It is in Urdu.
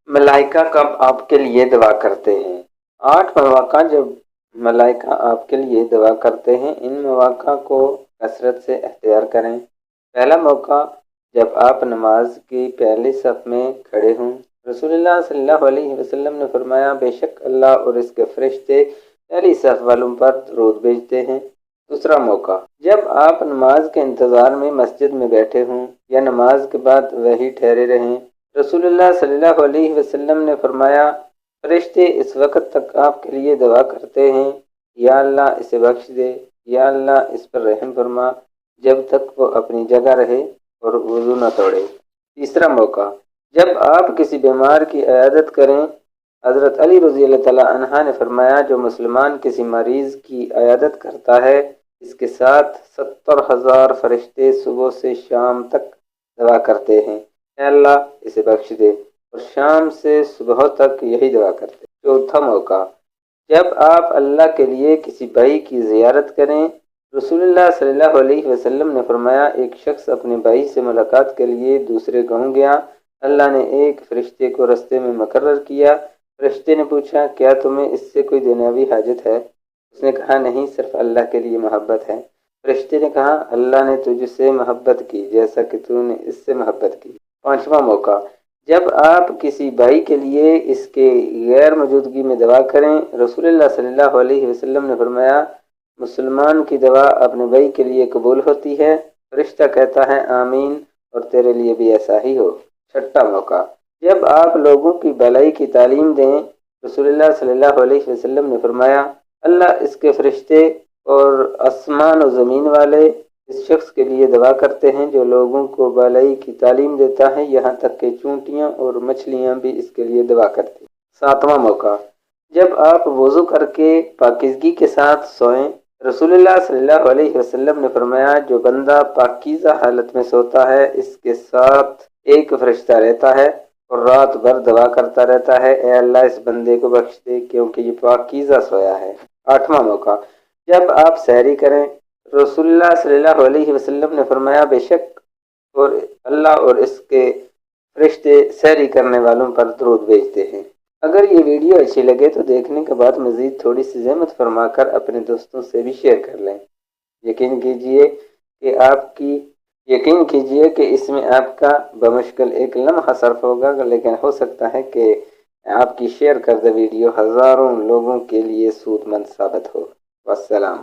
ملائکہ کب آپ کے لیے دعا کرتے ہیں؟ 8 مواقع جب ملائکہ آپ کے لیے دعا کرتے ہیں، ان مواقع کو کثرت سے اختیار کریں۔ پہلا موقع جب آپ نماز کی پہلی صف میں کھڑے ہوں۔ رسول اللہ صلی اللہ علیہ وسلم نے فرمایا، بے شک اللہ اور اس کے فرشتے پہلی صف والوں پر درود بھیجتے ہیں۔ دوسرا موقع جب آپ نماز کے انتظار میں مسجد میں بیٹھے ہوں یا نماز کے بعد وہیں ٹھہرے رہیں۔ رسول اللہ صلی اللہ علیہ وسلم نے فرمایا، فرشتے اس وقت تک آپ کے لیے دعا کرتے ہیں، یا اللہ اسے بخش دے، یا اللہ اس پر رحم فرما، جب تک وہ اپنی جگہ رہے اور وضو نہ توڑے۔ تیسرا موقع جب آپ کسی بیمار کی عیادت کریں۔ حضرت علی رضی اللہ تعالیٰ عنہ نے فرمایا، جو مسلمان کسی مریض کی عیادت کرتا ہے، اس کے ساتھ 70,000 فرشتے صبح سے شام تک دعا کرتے ہیں، اے اللہ اسے بخش دے، اور شام سے صبح تک یہی دعا کرتے ہیں۔ چوتھا موقع جب آپ اللہ کے لیے کسی بھائی کی زیارت کریں۔ رسول اللہ صلی اللہ علیہ وسلم نے فرمایا، ایک شخص اپنے بھائی سے ملاقات کے لیے دوسرے گاؤں گیا۔ اللہ نے ایک فرشتے کو رستے میں مقرر کیا۔ فرشتے نے پوچھا، کیا تمہیں اس سے کوئی دنیاوی حاجت ہے؟ اس نے کہا، نہیں، صرف اللہ کے لیے محبت ہے۔ فرشتے نے کہا، اللہ نے تجھ سے محبت کی جیسا کہ تو نے اس سے محبت کی۔ پانچواں موقع جب آپ کسی بھائی کے لیے اس کے غیر موجودگی میں دعا کریں۔ رسول اللہ صلی اللہ علیہ وسلم نے فرمایا، مسلمان کی دعا اپنے بھائی کے لیے قبول ہوتی ہے، فرشتہ کہتا ہے آمین، اور تیرے لیے بھی ایسا ہی ہو۔ چھٹا موقع جب آپ لوگوں کی بھلائی کی تعلیم دیں۔ رسول اللہ صلی اللہ علیہ وسلم نے فرمایا، اللہ اس کے فرشتے اور آسمان و زمین والے اس شخص کے لیے دعا کرتے ہیں جو لوگوں کو بھلائی کی تعلیم دیتا ہے، یہاں تک کہ چونٹیاں اور مچھلیاں بھی اس کے لیے دعا کرتی ہیں۔ ساتواں موقع جب آپ وضو کر کے پاکیزگی کے ساتھ سوئیں۔ رسول اللہ صلی اللہ علیہ وسلم نے فرمایا، جو بندہ پاکیزہ حالت میں سوتا ہے، اس کے ساتھ ایک فرشتہ رہتا ہے اور رات بھر دعا کرتا رہتا ہے، اے اللہ اس بندے کو بخش دے کیونکہ یہ پاکیزہ سویا ہے۔ آٹھواں موقع جب آپ سحری کریں۔ رسول اللہ صلی اللہ علیہ وسلم نے فرمایا، بے شک اور اللہ اور اس کے فرشتے سحری کرنے والوں پر درود بھیجتے ہیں۔ اگر یہ ویڈیو اچھی لگے تو دیکھنے کے بعد مزید تھوڑی سی زحمت فرما کر اپنے دوستوں سے بھی شیئر کر لیں۔ یقین کیجئے کہ اس میں آپ کا بمشکل ایک لمحہ صرف ہوگا، لیکن ہو سکتا ہے کہ آپ کی شیئر کردہ ویڈیو ہزاروں لوگوں کے لیے سود مند ثابت ہو۔ والسلام۔